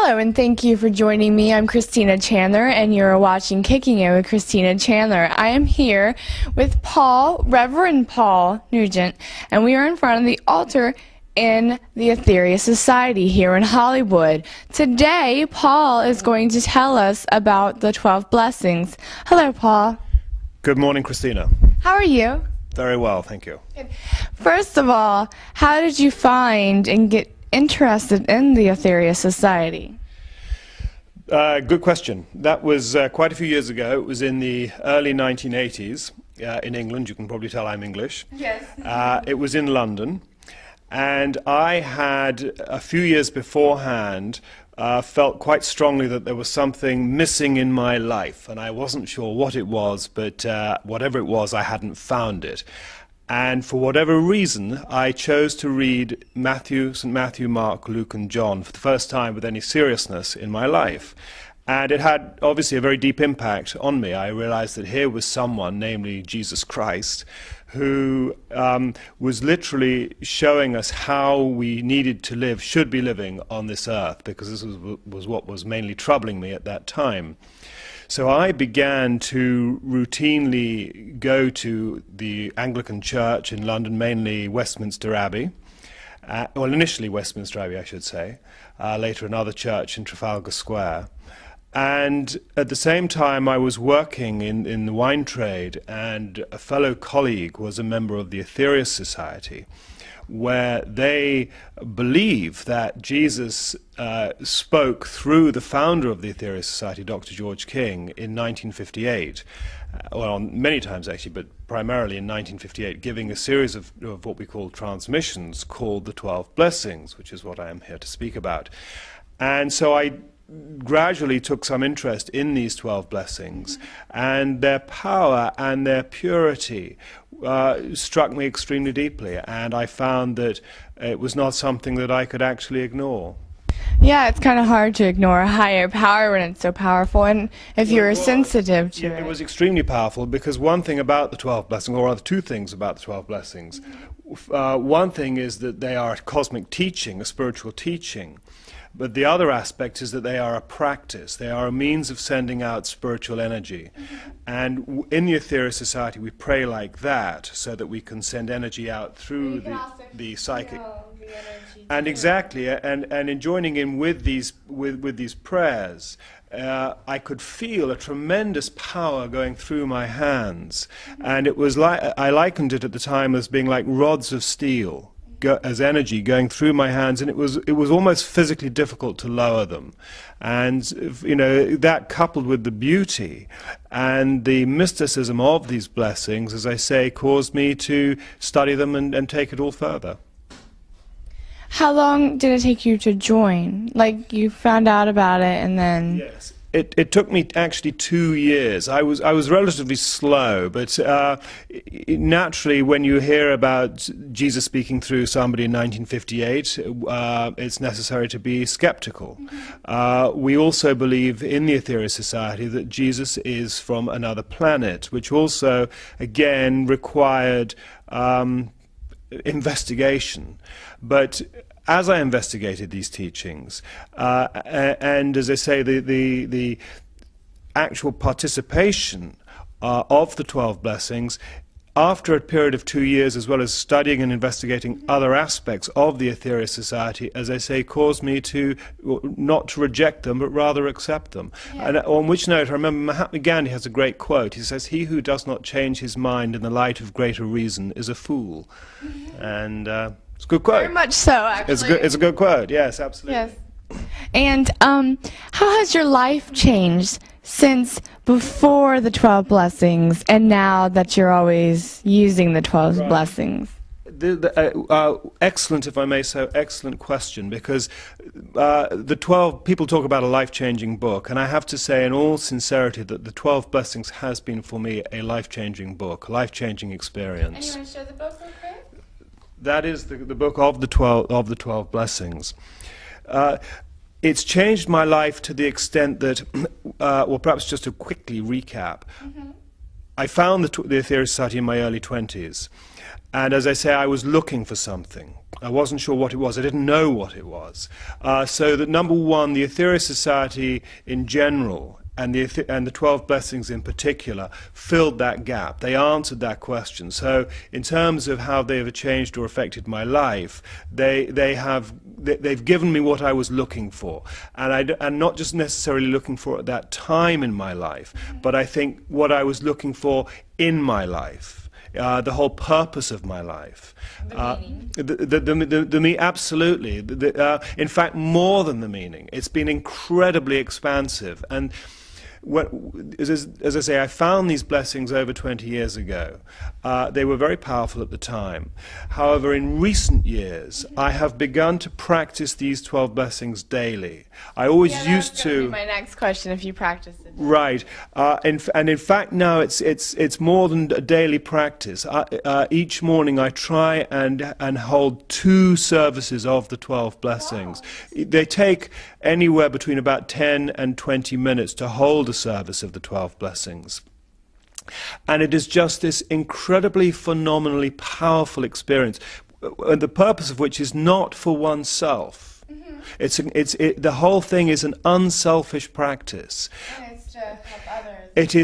Hello, and thank you for joining me. I'm Christina Chandler, and you're watching Kicking It with Christina Chandler. I am here with Paul, Reverend Paul Nugent, and we are in front of the altar in the Aetherius Society here in Hollywood. Today, Paul is going to tell us about the 12 blessings. Hello, Paul. Good morning, Christina. How are you? Very well, thank you. First of all, how did you find and get interested in the Aetherius Society? Good question. That was quite a few years ago. It was in the early 1980s in England. You can probably tell I'm English. Yes. It was in London. And I had, a few years beforehand, felt quite strongly that there was something missing in my life. And I wasn't sure what it was, but whatever it was, I hadn't found it. And for whatever reason, I chose to read St. Matthew, Mark, Luke, and John for the first time with any seriousness in my life. And it had obviously a very deep impact on me. I realized that here was someone, namely Jesus Christ, who was literally showing us how we needed to live, should be living on this earth, because this was what was mainly troubling me at that time. So I began to routinely go to the Anglican Church in London, mainly Westminster Abbey. Well, initially Westminster Abbey, I should say. Later another church in Trafalgar Square. And at the same time, I was working in the wine trade, and a fellow colleague was a member of the Aetherius Society, where they believe that Jesus spoke through the founder of the Aetherius Society, Dr. George King, in 1958. Well, many times actually, but primarily in 1958, giving a series of what we call transmissions called the 12 Blessings, which is what I am here to speak about. And so I gradually took some interest in these 12 blessings, and their power and their purity struck me extremely deeply, and I found that it was not something that I could actually ignore. Yeah, it's kind of hard to ignore a higher power when it's so powerful, and if you're sensitive to it. It was extremely powerful, because one thing about the 12 blessings, or rather two things about the 12 blessings. One thing is that they are a cosmic teaching, a spiritual teaching. But the other aspect is that they are a practice. They are a means of sending out spiritual energy. And in the Aetherius Society, we pray like that, so that we can send energy out through the psychic. And exactly, and in joining in with these prayers, I could feel a tremendous power going through my hands. And it was like, I likened it at the time as being like rods of steel, as energy going through my hands, and it was almost physically difficult to lower them. And you know, that coupled with the beauty and the mysticism of these blessings, as I say, caused me to study them and take it all further. How long did it take you to join? Like, you found out about it and then... Yes. It took me actually 2 years. I was relatively slow, but naturally, when you hear about Jesus speaking through somebody in 1958, it's necessary to be skeptical. We also believe in the Aetherius Society that Jesus is from another planet, which also, again, required investigation. But as I investigated these teachings, and as I say, the actual participation of the 12 blessings, after a period of 2 years, as well as studying and investigating other aspects of the Aetherius Society, as I say, caused me to not to reject them, but rather accept them. Yeah. And on which note, I remember Mahatma Gandhi has a great quote. He says, "He who does not change his mind in the light of greater reason is a fool." And it's a good quote. Very much so, actually. It's a good quote, yes, absolutely. Yes. And how has your life changed since before the 12 blessings and now that you're always using the 12 blessings? Excellent, if I may say, excellent question, because the 12, people talk about a life-changing book, and I have to say in all sincerity that the 12 blessings has been for me a life-changing book, a life-changing experience. And you want to show the book real quick? That is the book of the 12 blessings. It's changed my life to the extent that, well, perhaps just to quickly recap, I found the Aetherius Society in my early 20s, And as I say, I was looking for something. I wasn't sure what it was. I didn't know what it was. So that number one, the Aetherius Society in general, and the 12 blessings in particular, filled that gap. They answered that question. So in terms of how they have changed or affected my life, they've given me what I was looking for. And not just necessarily looking for at that time in my life, but I think what I was looking for in my life. The whole purpose of my life. The meaning, absolutely. In fact, more than the meaning. It's been incredibly expansive. And as I say, I found these blessings over 20 years ago. They were very powerful at the time. However, in recent years, I have begun to practice these 12 blessings daily. I always used to. That was my next question, if you practiced it. Right, and in fact now it's more than a daily practice. Each morning I try and hold 2 services of the 12 blessings. Wow. They take anywhere between about 10 and 20 minutes to hold a service of the 12 blessings. And it is just this incredibly phenomenally powerful experience, the purpose of which is not for oneself. The whole thing is an unselfish practice. And it's to help others. It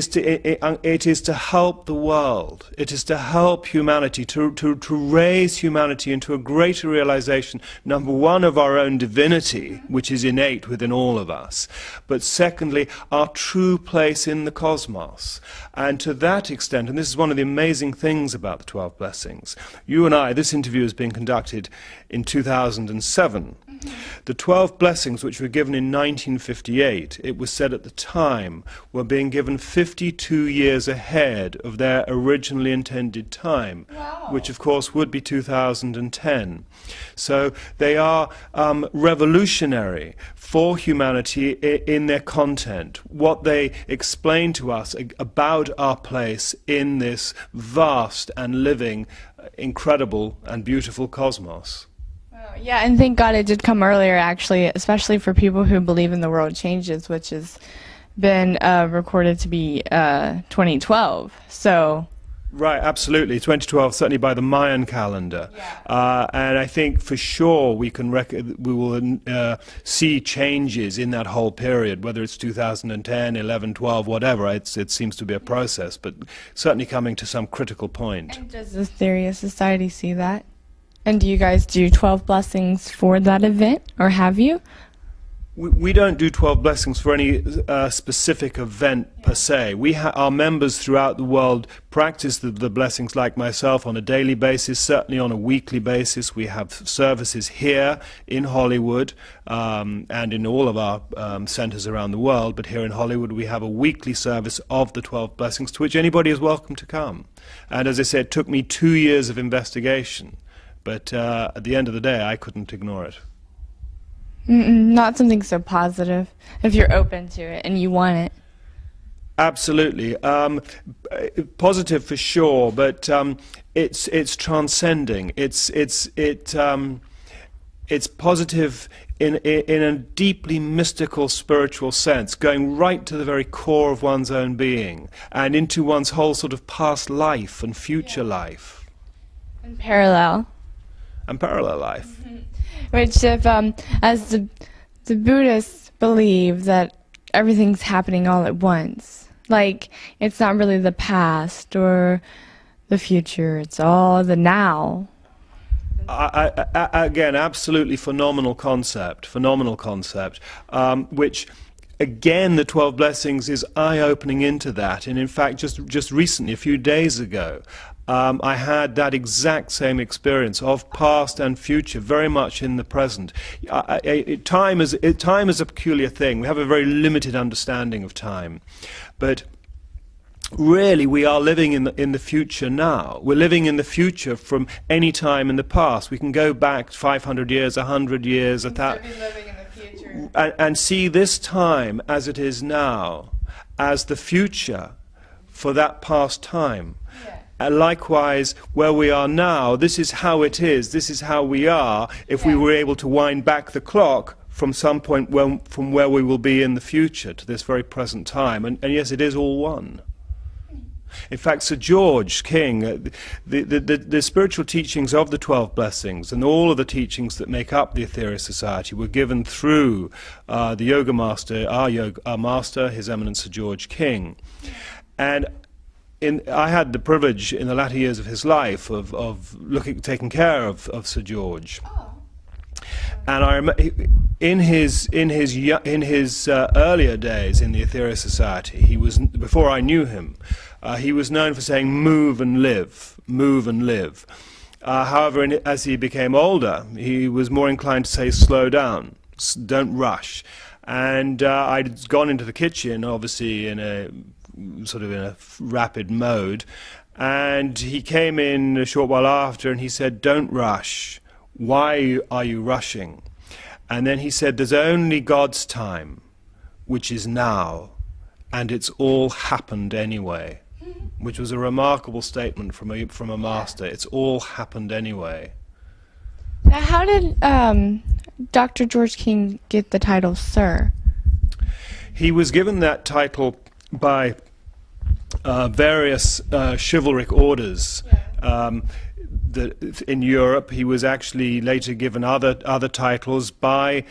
is to help the world. It is to help humanity, to raise humanity into a greater realization, number one, of our own divinity, which is innate within all of us, but secondly, our true place in the cosmos. And to that extent, and this is one of the amazing things about the 12 blessings, you and I, this interview is being conducted in 2007. The 12 blessings, which were given in 1958, it was said at the time, were being given 52 years ahead of their originally intended time, wow, which of course would be 2010. So they are revolutionary for humanity in their content, what they explain to us about our place in this vast and living, incredible and beautiful cosmos. Yeah, and thank God it did come earlier, actually, especially for people who believe in the world changes, which has been recorded to be 2012. So. Right, absolutely. 2012, certainly by the Mayan calendar. Yeah. And I think for sure we will see changes in that whole period, whether it's 2010, 11, 12, whatever. It seems to be a process, but certainly coming to some critical point. And does the Aetherius Society see that? And do you guys do 12 blessings for that event, or have you? We don't do 12 blessings for any specific event per se. Our members throughout the world practice the blessings like myself on a daily basis, certainly on a weekly basis. We have services here in Hollywood and in all of our centers around the world, but here in Hollywood we have a weekly service of the 12 blessings to which anybody is welcome to come. And as I said, it took me 2 years of investigation. But at the end of the day, I couldn't ignore it. Not something so positive, if you're open to it and you want it. Absolutely. Positive for sure, but it's transcending. It's positive in a deeply mystical spiritual sense, going right to the very core of one's own being and into one's whole sort of past life and future life. And parallel. And parallel life. Which, if as the Buddhists believe that everything's happening all at once, like it's not really the past or the future, it's all the now. Again, absolutely phenomenal concept, which again, the 12 blessings is eye-opening into that. And in fact, just recently, a few days ago, I had that exact same experience of past and future, very much in the present. Time is a peculiar thing. We have a very limited understanding of time, but really we are living in the future now. We're living in the future from any time in the past. We can go back 500 years, 100 years, and see this time as it is now as the future for that past time. Yeah. And likewise, where we are now, this is how it is, this is how we are, if we were able to wind back the clock from some point from where we will be in the future to this very present time. And yes, it is all one. In fact, Sir George King, the spiritual teachings of the 12 blessings and all of the teachings that make up the Aetherius Society were given through the yoga master, our master, His Eminence Sir George King. And I had the privilege in the latter years of his life of taking care of Sir George. And I remember in his earlier days in the Aetherius Society, before I knew him, he was known for saying "move and live, move and live." However, as he became older, he was more inclined to say "slow down, don't rush." And I'd gone into the kitchen, obviously in a rapid mode, and he came in a short while after, and he said, "Don't rush. Why are you rushing?" And then he said, "There's only God's time, which is now, and it's all happened anyway," which was a remarkable statement from a master. It's all happened anyway. Now, how did Dr. George King get the title Sir? He was given that title by various chivalric orders. In Europe, he was actually later given other titles by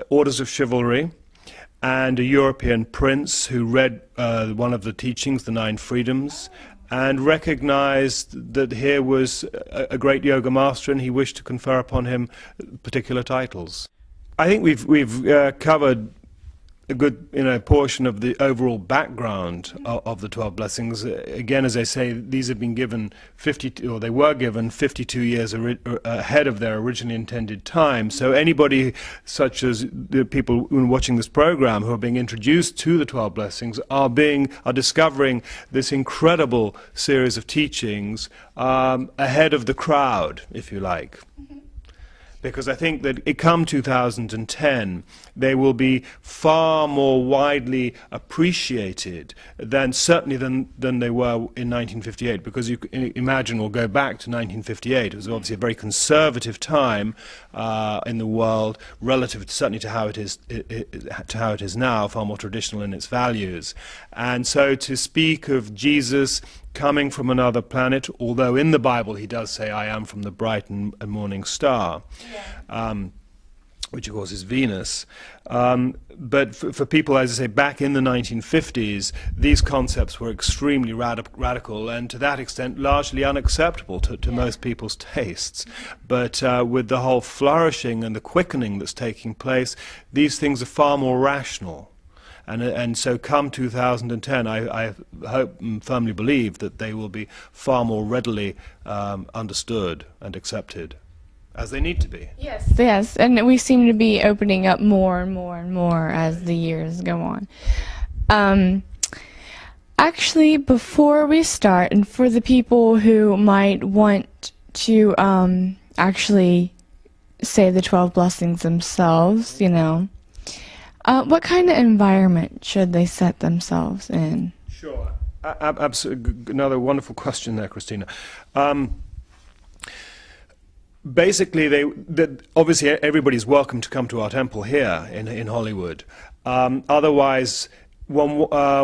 orders of chivalry, and a European prince who read one of the teachings, the Nine Freedoms, and recognized that here was a great yoga master, and he wished to confer upon him particular titles. I think we've covered a good portion of the overall background of the 12 blessings. Again, as I say, these have been given they were given 52 years ahead of their originally intended time. So anybody, such as the people watching this program, who are being introduced to the 12 blessings, are discovering this incredible series of teachings ahead of the crowd, if you like. Because I think that come 2010, they will be far more widely appreciated certainly than they were in 1958. Because you can imagine, or go back to 1958, it was obviously a very conservative time in the world, relative certainly to how it is now, far more traditional in its values. And so to speak of Jesus coming from another planet, although in the Bible he does say, "I am from the bright and morning star," which of course is Venus. But for people, as I say, back in the 1950s, these concepts were extremely radical, and to that extent largely unacceptable to most people's tastes. But with the whole flourishing and the quickening that's taking place, these things are far more rational. And so come 2010, I hope and firmly believe that they will be far more readily understood and accepted, as they need to be. Yes, and we seem to be opening up more and more and more as the years go on. Actually, before we start, and for the people who might want to actually say the 12 blessings themselves, what kind of environment should they set themselves in? Sure. Absolutely. Another wonderful question there, Christina. Basically, obviously everybody's welcome to come to our temple here in Hollywood. Otherwise, one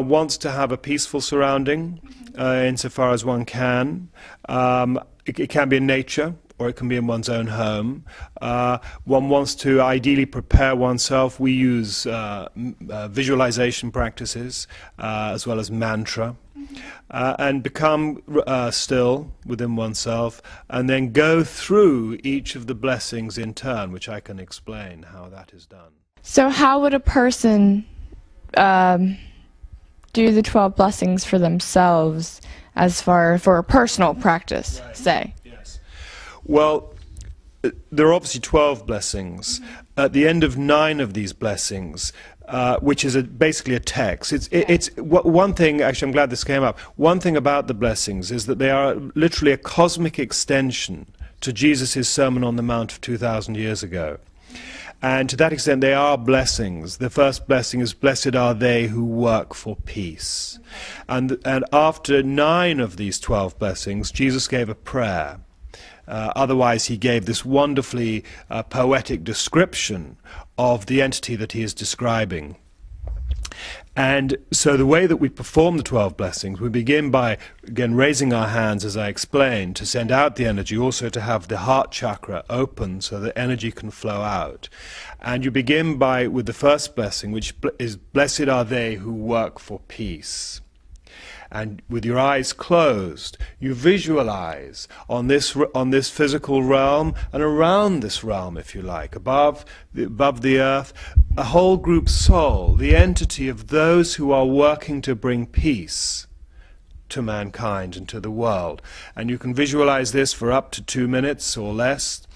wants to have a peaceful surrounding insofar as one can. It can be in nature, or it can be in one's own home. One wants to ideally prepare oneself. We use visualization practices as well as mantra, and become still within oneself, and then go through each of the blessings in turn, which I can explain how that is done. So how would a person do the 12 blessings for themselves for a personal practice, say? Well, there are obviously 12 blessings. At the end of 9 of these blessings, which is basically a text, it's one thing, actually I'm glad this came up, one thing about the blessings is that they are literally a cosmic extension to Jesus' Sermon on the Mount of 2,000 years ago. And to that extent, they are blessings. The first blessing is, "Blessed are they who work for peace." And after 9 of these 12 blessings, Jesus gave a prayer. Otherwise, he gave this wonderfully poetic description of the entity that he is describing. And so the way that we perform the 12 blessings, we begin by, again, raising our hands, as I explained, to send out the energy, also to have the heart chakra open so that energy can flow out. And you begin with the first blessing, which is, blessed are they who work for peace. And with your eyes closed, you visualize on this physical realm and around this realm, if you like, above the earth, a whole group soul, the entity of those who are working to bring peace to mankind and to the world. And you can visualize this for up to 2 minutes or less,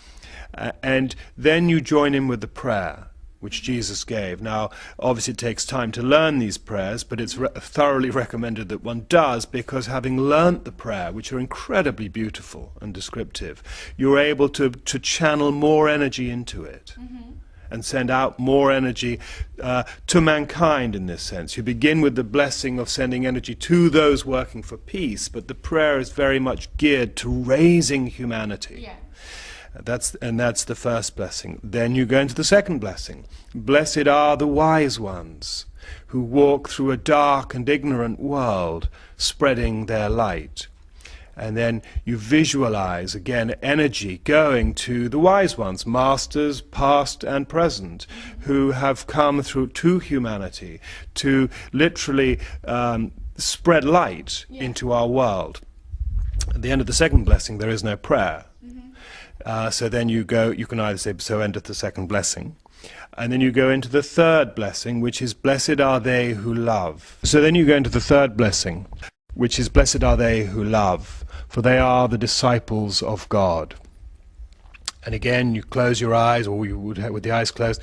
and then you join in with the prayer which Jesus gave. Now, obviously it takes time to learn these prayers, but it's thoroughly recommended that one does, because having learnt the prayer, which are incredibly beautiful and descriptive, you're able to channel more energy into it. And send out more energy to mankind in this sense. You begin with the blessing of sending energy to those working for peace, but the prayer is very much geared to raising humanity. Yeah. That's the first blessing. Then you go into the second blessing. Blessed are the wise ones who walk through a dark and ignorant world, spreading their light. And then you visualize, again, energy going to the wise ones, masters past and present, who have come through to humanity to literally spread light into our world. At the end of the second blessing, there is no prayer. So then you can either say, so endeth the second blessing. And then you go into the third blessing, which is, blessed are they who love. So then you go into the third blessing, which is, blessed are they who love, for they are the disciples of God. And again, you close your eyes, or you would have with the eyes closed.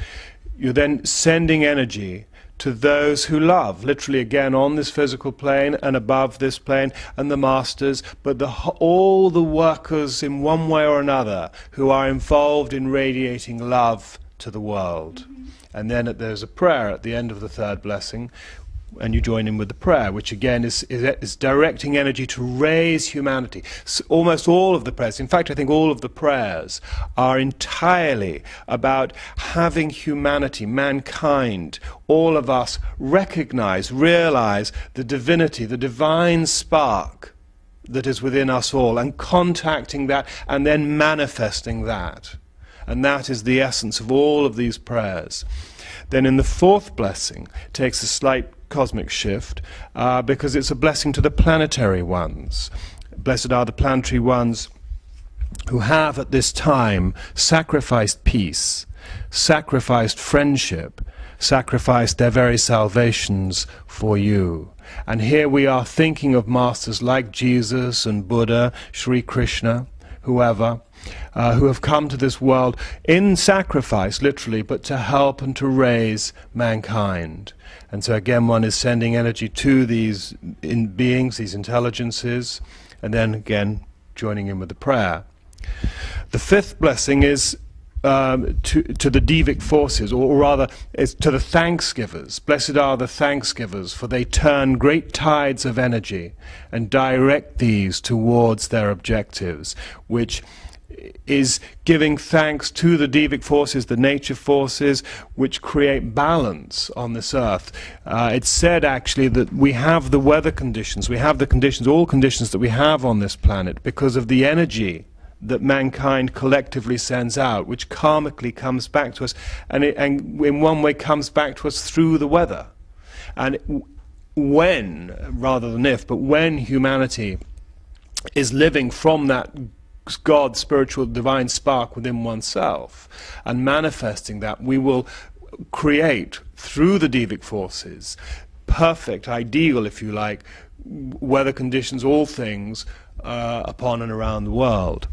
You're then sending energy to those who love, literally again on this physical plane and above this plane, and the masters, but all the workers in one way or another who are involved in radiating love to the world. And then there's a prayer at the end of the third blessing, and you join in with the prayer, which again is directing energy to raise humanity. So almost all of the prayers, in fact I think all of the prayers, are entirely about having humanity, mankind, all of us realize the divinity, the divine spark that is within us all, and contacting that and then manifesting that. And that is the essence of all of these prayers. Then in the fourth blessing, it takes a slight cosmic shift, because it's a blessing to the planetary ones. Blessed are the planetary ones who have at this time sacrificed peace, sacrificed friendship, sacrificed their very salvations for you. And here we are thinking of masters like Jesus and Buddha, Sri Krishna, whoever, who have come to this world in sacrifice, literally, but to help and to raise mankind. And so again, one is sending energy to these beings, these intelligences, and then again joining in with the prayer. The fifth blessing is to the devic forces, or rather it's to the thanksgivers. Blessed are the thanksgivers, for they turn great tides of energy and direct these towards their objectives, which is giving thanks to the devic forces, the nature forces, which create balance on this earth. It's said actually that we have the weather conditions, we have the conditions, all conditions that we have on this planet, because of the energy that mankind collectively sends out, which karmically comes back to us, and in one way comes back to us through the weather. And when, rather than if, but when humanity is living from that God, spiritual, divine spark within oneself, and manifesting that, we will create, through the devic forces, perfect, ideal, if you like, weather conditions, all things, upon and around the world.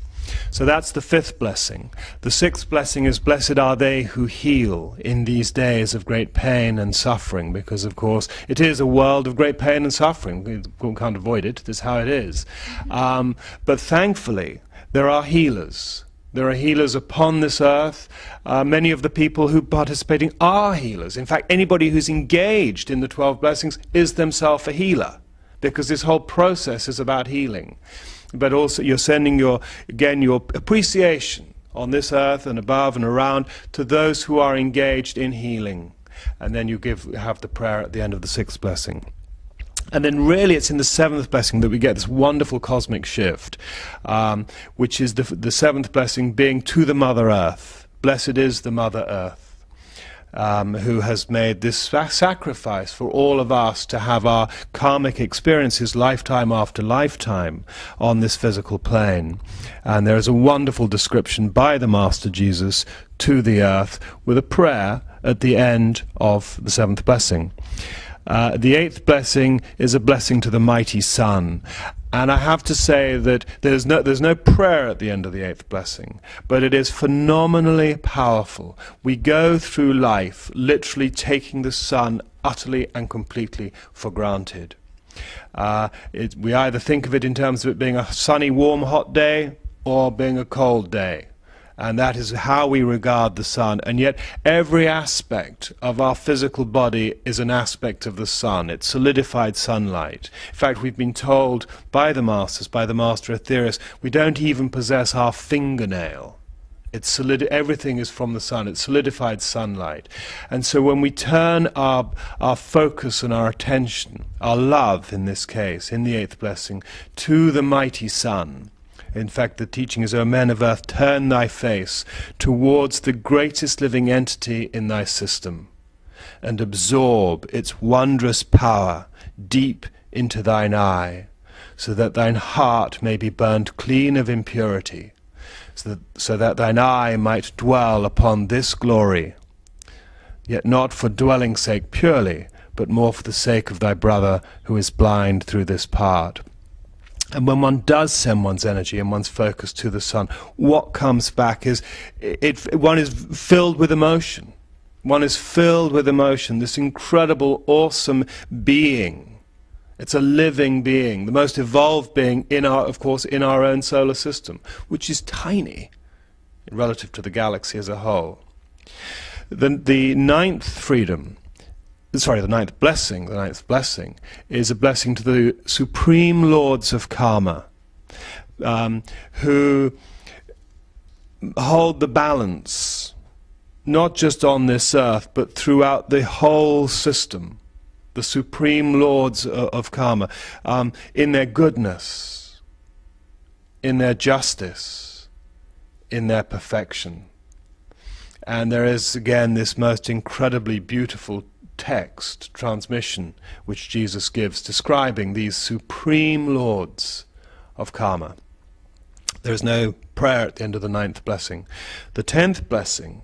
So that's the fifth blessing. The sixth blessing is, blessed are they who heal in these days of great pain and suffering, because of course it is a world of great pain and suffering. We can't avoid it, that's how it is. But thankfully there are healers. There are healers upon this earth. Many of the people who participating are healers. In fact, anybody who's engaged in the 12 blessings is themselves a healer, because this whole process is about healing. But also you're sending your appreciation on this earth and above and around to those who are engaged in healing. And then you have the prayer at the end of the 6th blessing. And then really it's in the 7th blessing that we get this wonderful cosmic shift, which is the 7th blessing being to the Mother Earth. Blessed is the Mother Earth, who has made this sacrifice for all of us to have our karmic experiences lifetime after lifetime on this physical plane. And there is a wonderful description by the Master Jesus to the earth with a prayer at the end of the 7th blessing. The 8th blessing is a blessing to the mighty sun. And I have to say that there's no prayer at the end of the 8th blessing, but it is phenomenally powerful. We go through life literally taking the sun utterly and completely for granted. We either think of it in terms of it being a sunny, warm, hot day or being a cold day. And that is how we regard the sun. And yet every aspect of our physical body is an aspect of the sun. It's solidified sunlight. In fact, we've been told by the Masters, by the Master Aetherius, we don't even possess our fingernail. Everything is from the sun. It's solidified sunlight. And so when we turn our focus and our attention, our love in this case, in the 8th blessing, to the mighty sun, in fact, the teaching is, O men of earth, turn thy face towards the greatest living entity in thy system, and absorb its wondrous power deep into thine eye, so that thine heart may be burnt clean of impurity, so that thine eye might dwell upon this glory, yet not for dwelling's sake purely, but more for the sake of thy brother who is blind through this part. And when one does send one's energy and one's focus to the sun, what comes back is, one is filled with emotion. One is filled with emotion, this incredible, awesome being. It's a living being, the most evolved being of course, in our own solar system, which is tiny relative to the galaxy as a whole. The 9th blessing is a blessing to the supreme lords of karma, who hold the balance, not just on this earth, but throughout the whole system. The supreme lords of karma, in their goodness, in their justice, in their perfection. And there is, again, this most incredibly beautiful transmission which Jesus gives describing these supreme lords of karma. There is no prayer at the end of the 9th blessing. The 10th blessing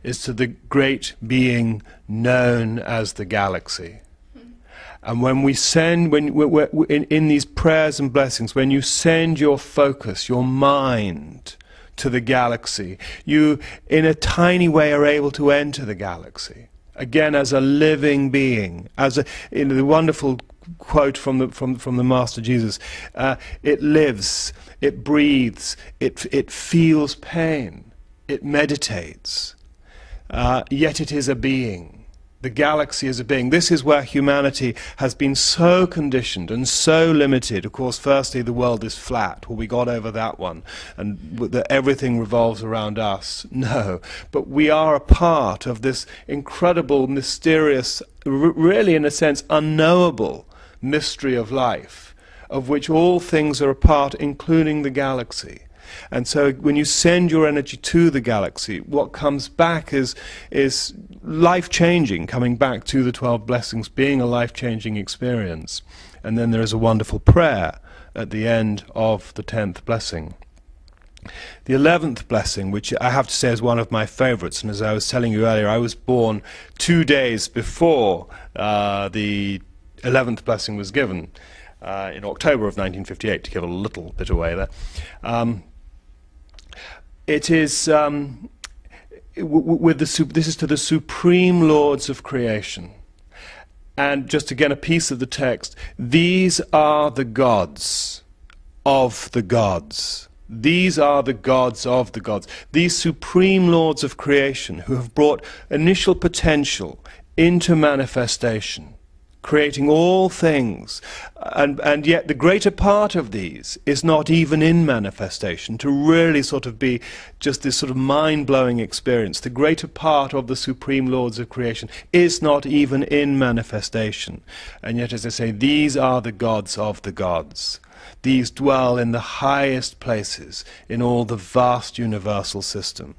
is to the great being known as the galaxy. And when we send, in these prayers and blessings, when you send your focus, your mind to the galaxy, you in a tiny way are able to enter the galaxy. Again, as a living being, in the wonderful quote from the Master Jesus, it lives, it breathes, it feels pain, it meditates, yet it is a being. The galaxy is a being. This is where humanity has been so conditioned and so limited. Of course, firstly, the world is flat. Well, we got over that one, and that everything revolves around us. No, but we are a part of this incredible, mysterious, really, in a sense, unknowable mystery of life, of which all things are a part, including the galaxy. And so when you send your energy to the galaxy, what comes back is life-changing, coming back to the 12 blessings, being a life-changing experience. And then there is a wonderful prayer at the end of the 10th blessing. The 11th blessing, which I have to say is one of my favorites, and as I was telling you earlier, I was born 2 days before the 11th blessing was given, in October of 1958, to give a little bit away there. It is this is to the supreme lords of creation. And just again a piece of the text, these are the gods of the gods. These are the gods of the gods. These supreme lords of creation who have brought initial potential into manifestation, creating all things, and yet the greater part of these is not even in manifestation, to really sort of be just this sort of mind-blowing experience. The greater part of the supreme lords of creation is not even in manifestation, and yet, as I say, these are the gods of the gods. These dwell in the highest places in all the vast universal system.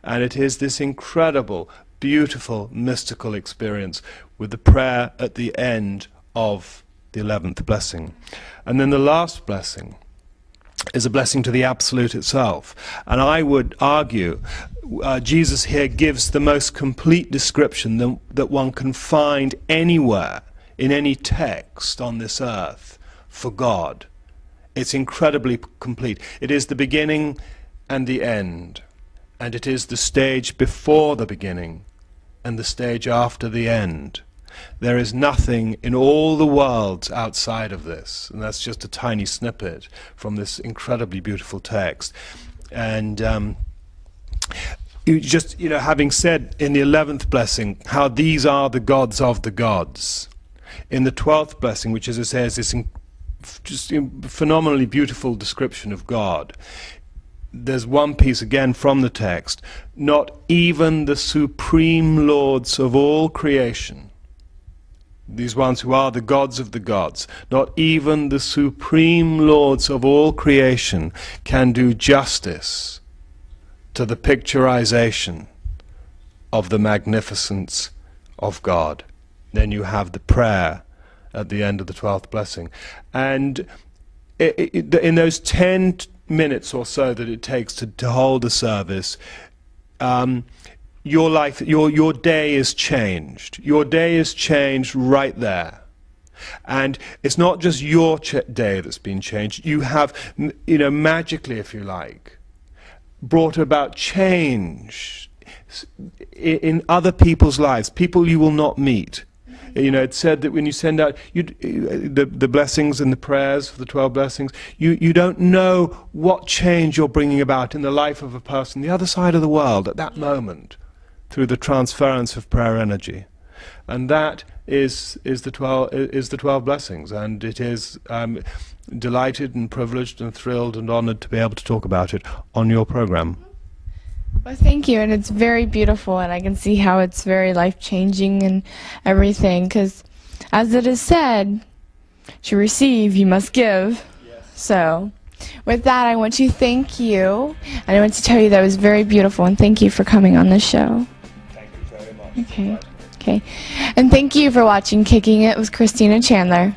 And it is this incredible, beautiful, mystical experience with the prayer at the end of the 11th blessing. And then the last blessing is a blessing to the Absolute itself. And I would argue Jesus here gives the most complete description that one can find anywhere in any text on this earth for God. It's incredibly complete. It is the beginning and the end. And it is the stage before the beginning and the stage after the end. There is nothing in all the worlds outside of this, and that's just a tiny snippet from this incredibly beautiful text. And having said in the 11th blessing how these are the gods of the gods, in the 12th blessing, which, as I say, is this just phenomenally beautiful description of God, there's one piece again from the text: not even the supreme lords of all creation, these ones who are the gods of the gods, not even the supreme lords of all creation can do justice to the picturization of the magnificence of God. Then you have the prayer at the end of the 12th blessing. And in those 10 minutes or so that it takes to hold a service, your life, your day is changed. Your day is changed right there. And it's not just your day that's been changed. You have, magically, if you like, brought about change in other people's lives, people you will not meet. It's said that when you send out the blessings and the prayers for the 12 blessings, you don't know what change you're bringing about in the life of a person the other side of the world at that moment, through the transference of prayer energy. And that is the 12 blessings, and it is delighted and privileged and thrilled and honored to be able to talk about it on your program. Well, thank you, and it's very beautiful, and I can see how it's very life-changing and everything, because as it is said, to receive, you must give. Yes. So, with that, I want to thank you, and I want to tell you that it was very beautiful, and thank you for coming on the show. Thank you very much. Okay. And thank you for watching Kicking It with Christina Chandler.